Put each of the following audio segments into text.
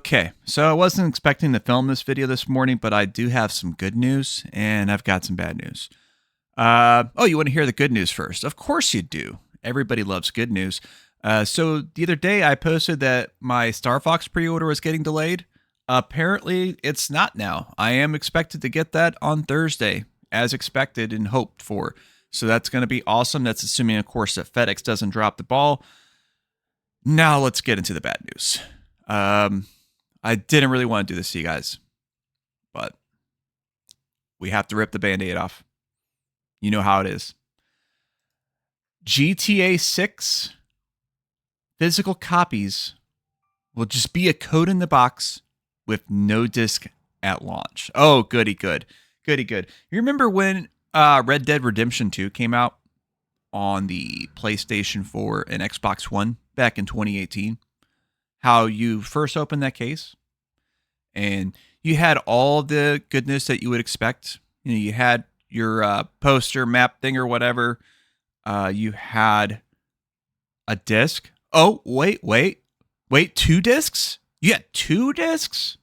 Okay, so I wasn't expecting to film this video this morning, but I do have some good news and I've got some bad news. Oh, you want to hear the good news first? Of course you do. Everybody loves good news. So the other day I posted that my Star Fox pre-order was getting delayed. Apparently it's not now. I am expected to get that on Thursday, as expected and hoped for. So that's going to be awesome. That's assuming, of course, that FedEx doesn't drop the ball. Now let's get into the bad news. I didn't really want to do this to you guys, but we have to rip the Band-Aid off. You know how it is. GTA 6 physical copies will just be a code in the box with no disc at launch. Oh, goody good. Goody good. You remember when Red Dead Redemption 2 came out on the PlayStation 4 and Xbox One back in 2018? How you first opened that case and you had all the goodness that you would expect. You know, you had your poster map thing or whatever. You had a disc. Oh, wait, 2 discs? You had 2 discs?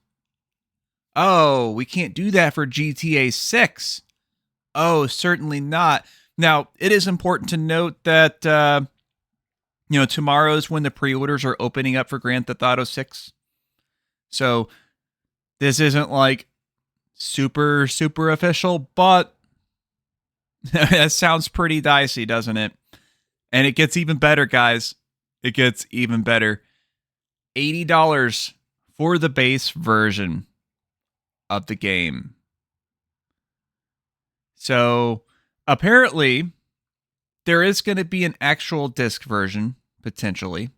Oh, we can't do that for GTA 6. Oh, certainly not. Now, it is important to note that tomorrow is when the pre-orders are opening up for Grand Theft Auto 6. So this isn't like super official, but that sounds pretty dicey, doesn't it? And it gets even better, guys. It gets even better. $80 for the base version of the game. So apparently there is going to be an actual disc version, potentially.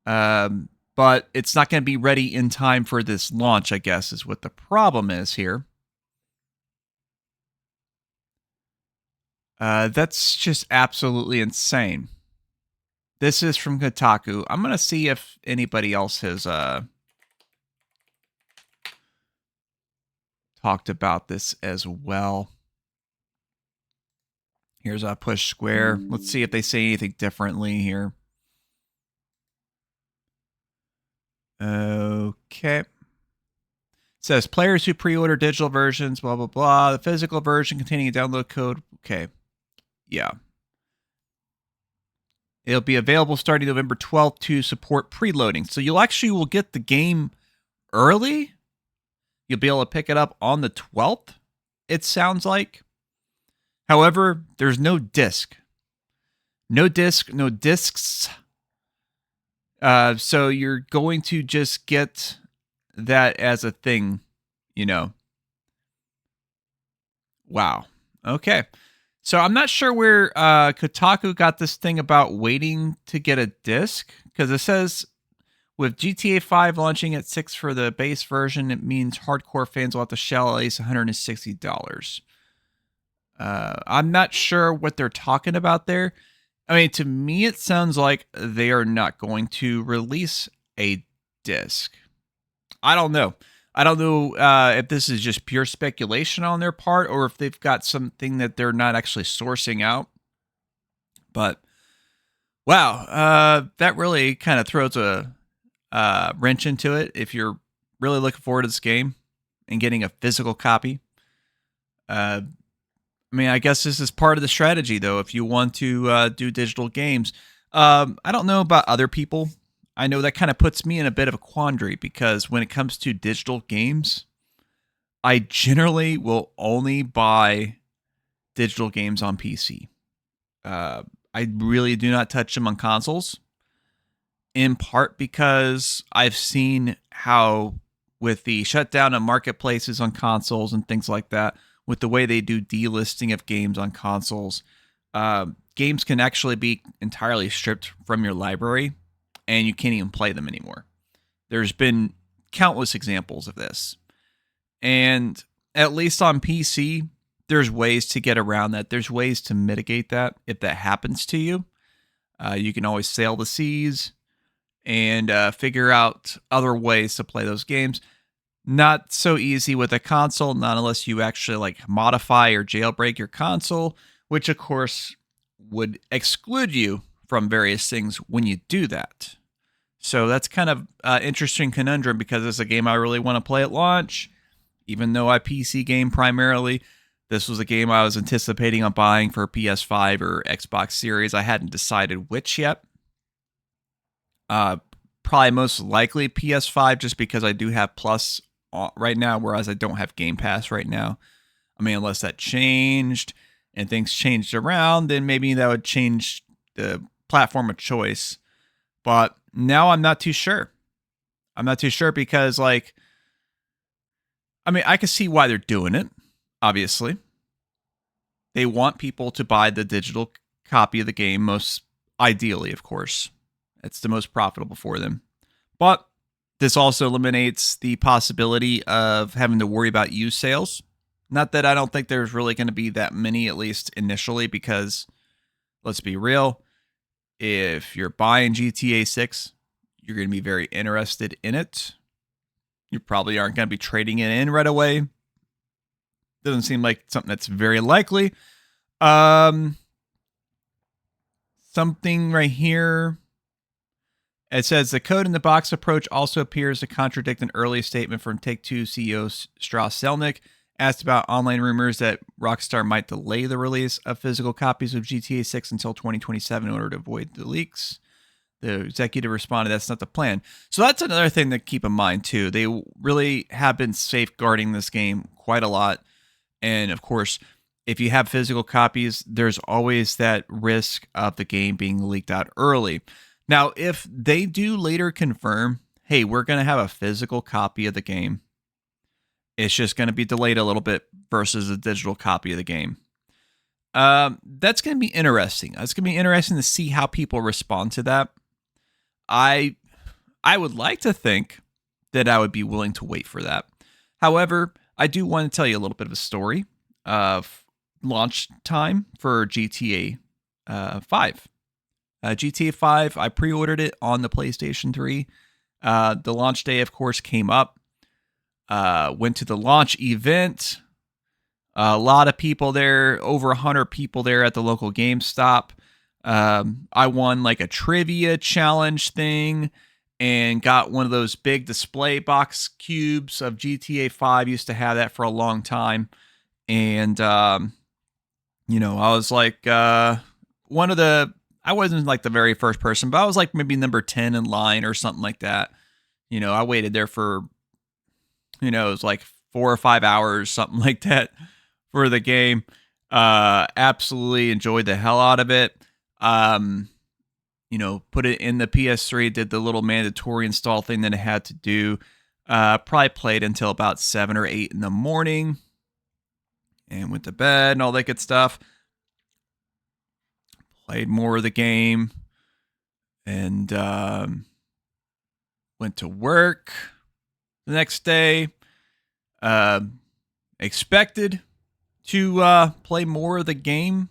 But it's not going to be ready in time for this launch, I guess, is what the problem is here. That's just absolutely insane. This is from Kotaku. I'm going to see if anybody else has talked about this as well. Here's a Push Square. Let's see if they say anything differently here. Okay. It says players who pre-order digital versions, blah, blah, blah. The physical version containing a download code. Okay. Yeah. It'll be available starting November 12th to support preloading. So you'll actually will get the game early. You'll be able to pick it up on the 12th, it sounds like. However, there's no disc. No disc, no discs. So you're going to just get that as a thing, you know. Wow. Okay. So I'm not sure where Kotaku got this thing about waiting to get a disc, because it says with GTA 5 launching at 6 for the base version, it means hardcore fans will have to shell at least $160. I'm not sure what they're talking about there. I mean, to me, it sounds like they are not going to release a disc. I don't know. I don't know if this is just pure speculation on their part or if they've got something that they're not actually sourcing out. But, wow, that really kind of throws a wrench into it if you're really looking forward to this game and getting a physical copy. I mean, I guess this is part of the strategy, though, if you want to do digital games. I don't know about other people. I know that kind of puts me in a bit of a quandary because when it comes to digital games, I generally will only buy digital games on PC. I really do not touch them on consoles, in part because I've seen how with the shutdown of marketplaces on consoles and things like that, with the way they do delisting of games on consoles, games can actually be entirely stripped from your library and you can't even play them anymore. There's been countless examples of this. And at least on PC, there's ways to get around that. There's ways to mitigate that if that happens to you. You can always sail the seas and figure out other ways to play those games. Not so easy with a console, not unless you actually like modify or jailbreak your console, which of course would exclude you from various things when you do that. So that's kind of interesting conundrum because it's a game I really want to play at launch, even though I PC game primarily. This was a game I was anticipating on buying for PS5 or Xbox Series. I hadn't decided which yet. Probably most likely PS5 just because I do have Plus right now, whereas I don't have Game Pass right now. I mean, unless that changed and things changed around, then maybe that would change the platform of choice. But now I'm not too sure. I'm not too sure because, like, I mean, I can see why they're doing it, obviously. They want people to buy the digital copy of the game, most ideally, of course. It's the most profitable for them. But this also eliminates the possibility of having to worry about used sales. Not that I don't think there's really going to be that many, at least initially, because let's be real, if you're buying GTA 6, you're going to be very interested in it. You probably aren't going to be trading it in right away. Doesn't seem like something that's very likely. Something right here. It says the code in the box approach also appears to contradict an early statement from Take-Two CEO Strauss Zelnick, asked about online rumors that Rockstar might delay the release of physical copies of GTA 6 until 2027 in order to avoid the leaks. The executive responded, that's not the plan. So that's another thing to keep in mind, too. They really have been safeguarding this game quite a lot. And, of course, if you have physical copies, there's always that risk of the game being leaked out early. Now, if they do later confirm, hey, we're going to have a physical copy of the game, it's just going to be delayed a little bit versus a digital copy of the game. That's going to be interesting. It's going to be interesting to see how people respond to that. I would like to think that I would be willing to wait for that. However, I do want to tell you a little bit of a story of launch time for GTA 5. GTA 5, I pre-ordered it on the PlayStation 3. The launch day, of course, came up. Went to the launch event. A lot of people there, over 100 people there at the local GameStop. I won like a trivia challenge thing and got one of those big display box cubes of GTA 5. Used to have that for a long time. And, I was like I wasn't like the very first person, but I was like maybe number 10 in line or something like that. I waited there for, it was like 4 or 5 hours, something like that for the game. Absolutely enjoyed the hell out of it. Put it in the PS3, did the little mandatory install thing that it had to do. Probably played until about 7 or 8 in the morning and went to bed and all that good stuff. Played more of the game and went to work the next day. Expected to play more of the game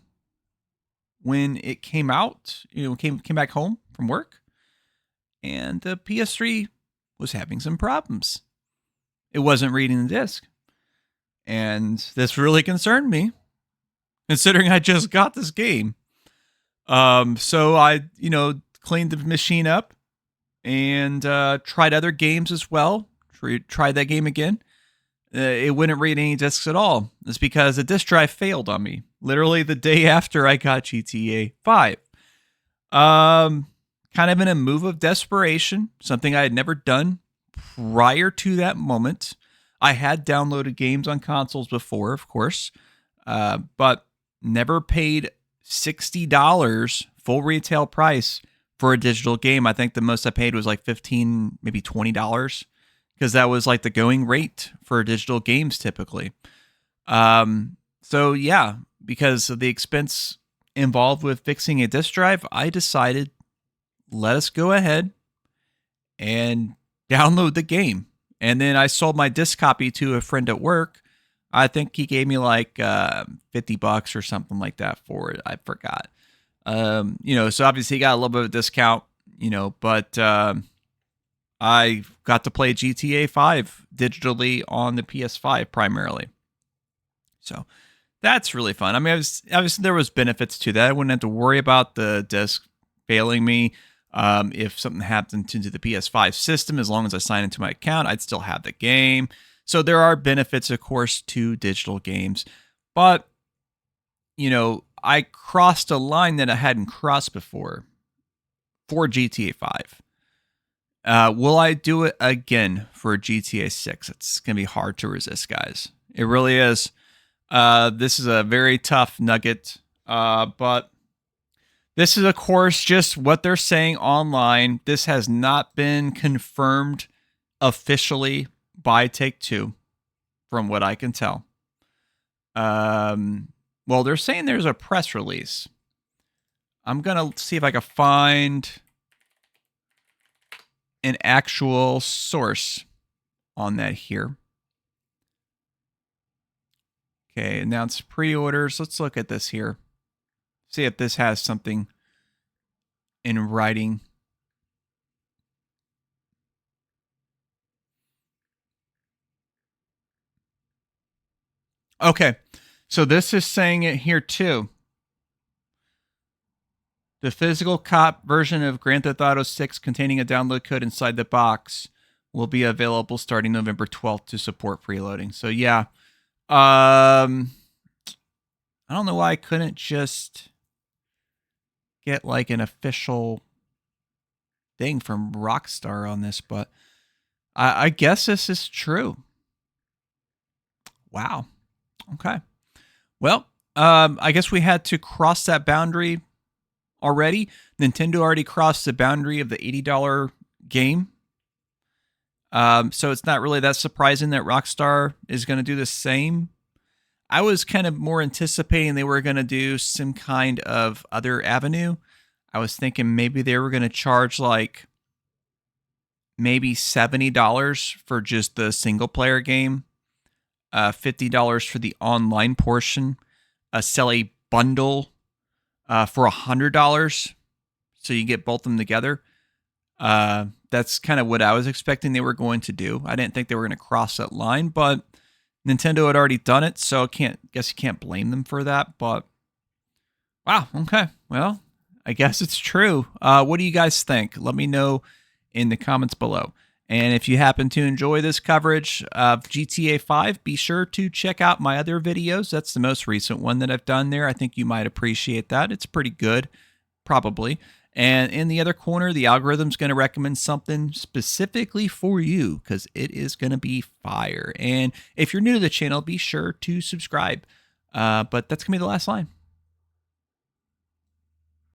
when it came out. Came back home from work, and the PS3 was having some problems. It wasn't reading the disc, and this really concerned me, considering I just got this game. So I, cleaned the machine up and tried other games as well. Tried that game again. It wouldn't read any discs at all. It's because the disc drive failed on me. Literally the day after I got GTA 5. Kind of in a move of desperation, something I had never done prior to that moment. I had downloaded games on consoles before, of course, but never paid $60 full retail price for a digital game. I think the most I paid was like $15, maybe $20, because that was like the going rate for digital games typically. So yeah, because of the expense involved with fixing a disk drive, I decided, let us go ahead and download the game. And then I sold my disc copy to a friend at work. I think he gave me like $50 or something like that for it. I forgot. So obviously he got a little bit of a discount, but I got to play GTA 5 digitally on the PS5 primarily. So that's really fun. I mean, obviously there was benefits to that. I wouldn't have to worry about the disc failing me. If something happened to the PS5 system, as long as I sign into my account, I'd still have the game. So there are benefits, of course, to digital games. But, I crossed a line that I hadn't crossed before for GTA 5. Will I do it again for GTA 6? It's going to be hard to resist, guys. It really is. This is a very tough nugget, but this is, of course, just what they're saying online. This has not been confirmed officially by Take-Two, from what I can tell. Well, they're saying there's a press release. I'm going to see if I can find an actual source on that here. Okay, announce pre-orders. Let's look at this here. See if this has something in writing. Okay, so this is saying it here too. The physical cop version of Grand Theft Auto 6 containing a download code inside the box will be available starting November 12th to support preloading. So yeah, I don't know why I couldn't just get like an official thing from Rockstar on this, but I guess this is true. Wow. Okay. Well, I guess we had to cross that boundary already. Nintendo already crossed the boundary of the $80 game. So it's not really that surprising that Rockstar is going to do the same. I was kind of more anticipating they were going to do some kind of other avenue. I was thinking maybe they were going to charge like maybe $70 for just the single player game, $50 for the online portion, sell a bundle for $100, so you get both of them together. That's kind of what I was expecting they were going to do. I didn't think they were going to cross that line, but Nintendo had already done it, so guess you can't blame them for that. But wow, okay, well, I guess it's true. What do you guys think? Let me know in the comments below. And if you happen to enjoy this coverage of GTA 5, be sure to check out my other videos. That's the most recent one that I've done there. I think you might appreciate that. It's pretty good, probably. And in the other corner, the algorithm's going to recommend something specifically for you because it is going to be fire. And if you're new to the channel, be sure to subscribe. But that's going to be the last line.